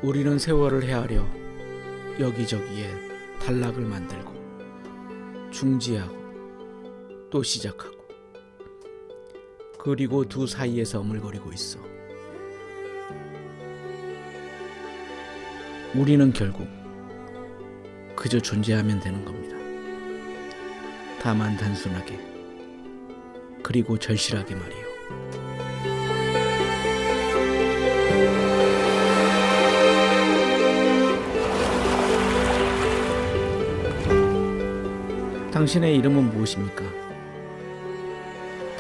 우리는 세월을 헤아려 여기저기에 단락을 만들고 중지하고 또 시작하고 그리고 두 사이에서 어물거리고 있어. 우리는 결국 그저 존재하면 되는 겁니다. 다만 단순하게 그리고 절실하게 말이요. 당신의 이름은 무엇입니까?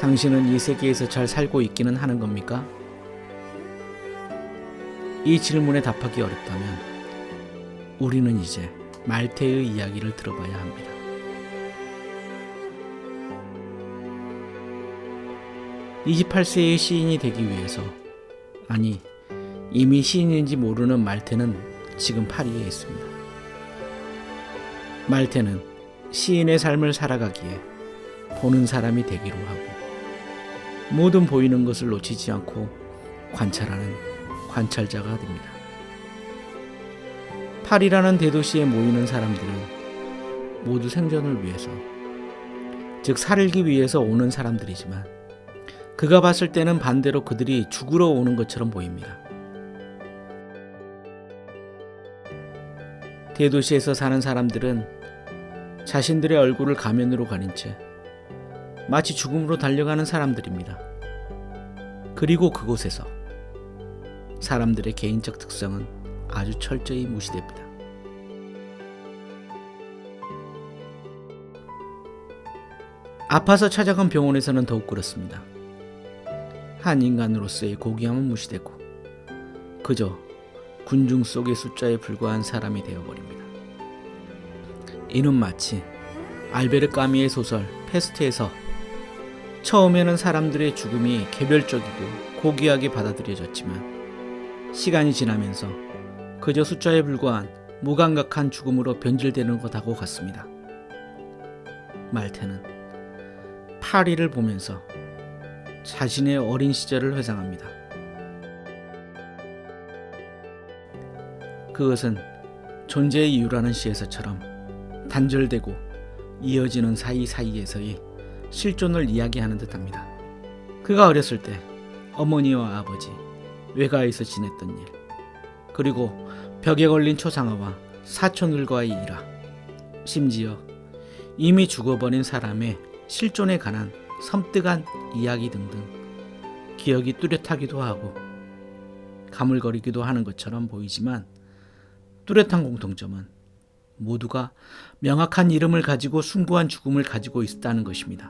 당신은 이 세계에서 잘 살고 있기는 하는 겁니까? 이 질문에 답하기 어렵다면 우리는 이제 말테의 이야기를 들어봐야 합니다. (28세의) 시인이 되기 위해서, 아니 이미 시인인지 모르는 말테는 지금 파리에 있습니다. 말테는 시인의 삶을 살아가기에 보는 사람이 되기로 하고 모든 보이는 것을 놓치지 않고 관찰하는 관찰자가 됩니다. 파리라는 대도시에 모이는 사람들은 모두 생존을 위해서, 즉 살기 위해서 오는 사람들이지만 그가 봤을 때는 반대로 그들이 죽으러 오는 것처럼 보입니다. 대도시에서 사는 사람들은 자신들의 얼굴을 가면으로 가린 채 마치 죽음으로 달려가는 사람들입니다. 그리고 그곳에서 사람들의 개인적 특성은 아주 철저히 무시됩니다. 아파서 찾아간 병원에서는 더욱 그렇습니다. 한 인간으로서의 고귀함은 무시되고 그저 군중 속의 숫자에 불과한 사람이 되어버립니다. 이는 마치 알베르 까미의 소설 페스트에서 처음에는 사람들의 죽음이 개별적이고 고귀하게 받아들여졌지만 시간이 지나면서 그저 숫자에 불과한 무감각한 죽음으로 변질되는 것하고 같습니다. 말테는 파리를 보면서 자신의 어린 시절을 회상합니다. 그것은 존재의 이유라는 시에서처럼 단절되고 이어지는 사이사이에서의 실존을 이야기하는 듯합니다. 그가 어렸을 때 어머니와 아버지, 외가에서 지냈던 일, 그리고 벽에 걸린 초상화와 사촌들과의 일화, 심지어 이미 죽어버린 사람의 실존에 관한 섬뜩한 이야기 등등 기억이 뚜렷하기도 하고 가물거리기도 하는 것처럼 보이지만 뚜렷한 공통점은 모두가 명확한 이름을 가지고 숭고한 죽음을 가지고 있다는 것입니다.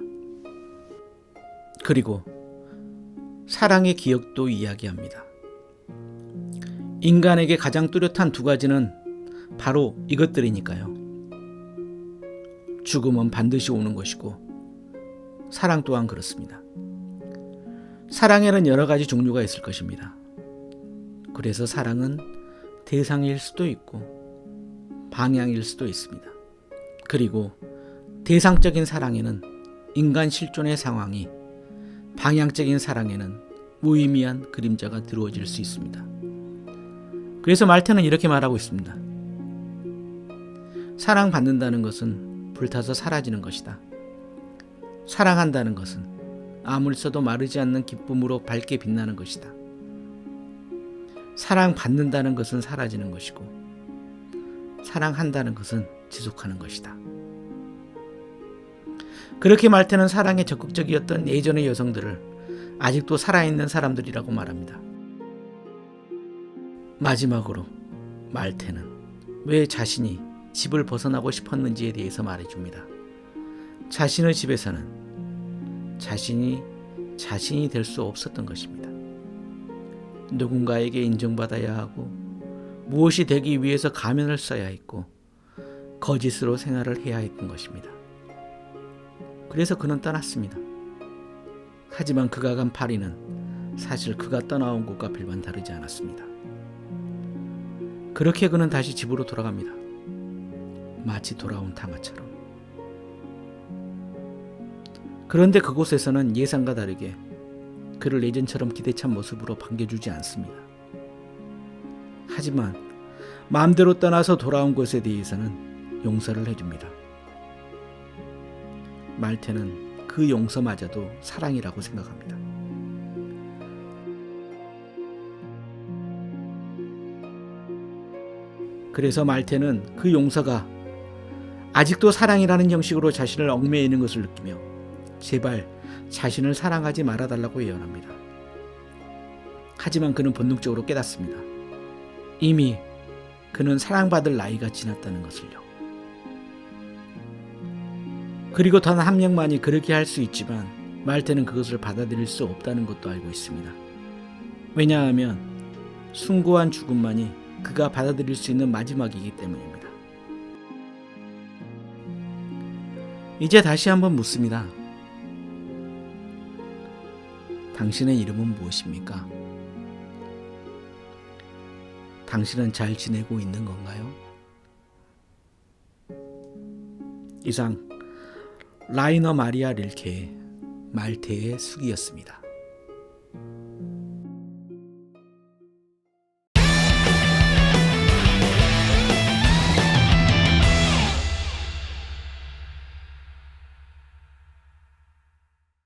그리고 사랑의 기억도 이야기합니다. 인간에게 가장 뚜렷한 두 가지는 바로 이것들이니까요. 죽음은 반드시 오는 것이고 사랑 또한 그렇습니다. 사랑에는 여러 가지 종류가 있을 것입니다. 그래서 사랑은 대상일 수도 있고 방향일 수도 있습니다. 그리고 대상적인 사랑에는 인간 실존의 상황이, 방향적인 사랑에는 무의미한 그림자가 드루어질 수 있습니다. 그래서 말테는 이렇게 말하고 있습니다. 사랑받는다는 것은 불타서 사라지는 것이다. 사랑한다는 것은 아무리 써도 마르지 않는 기쁨으로 밝게 빛나는 것이다. 사랑받는다는 것은 사라지는 것이고 사랑한다는 것은 지속하는 것이다. 그렇게 말테는 사랑에 적극적이었던 예전의 여성들을 아직도 살아있는 사람들이라고 말합니다. 마지막으로 말테는 왜 자신이 집을 벗어나고 싶었는지에 대해서 말해줍니다. 자신의 집에서는 자신이 될 수 없었던 것입니다. 누군가에게 인정받아야 하고 무엇이 되기 위해서 가면을 써야 했고 거짓으로 생활을 해야 했던 것입니다. 그래서 그는 떠났습니다. 하지만 그가 간 파리는 사실 그가 떠나온 곳과 별반 다르지 않았습니다. 그렇게 그는 다시 집으로 돌아갑니다. 마치 돌아온 탕아처럼. 그런데 그곳에서는 예상과 다르게 그를 예전처럼 기대찬 모습으로 반겨주지 않습니다. 하지만 마음대로 떠나서 돌아온 것에 대해서는 용서를 해줍니다. 말테는 그 용서마저도 사랑이라고 생각합니다. 그래서 말테는 그 용서가 아직도 사랑이라는 형식으로 자신을 얽매이는 것을 느끼며 제발 자신을 사랑하지 말아달라고 예언합니다. 하지만 그는 본능적으로 깨닫습니다. 이미 그는 사랑받을 나이가 지났다는 것을요. 그리고 단 한 명만이 그렇게 할 수 있지만 말테는 그것을 받아들일 수 없다는 것도 알고 있습니다. 왜냐하면 숭고한 죽음만이 그가 받아들일 수 있는 마지막이기 때문입니다. 이제 다시 한번 묻습니다. 당신의 이름은 무엇입니까? 당신은 잘 지내고 있는 건가요? 이상 라이너 마리아 릴케의 말테의 숙이었습니다.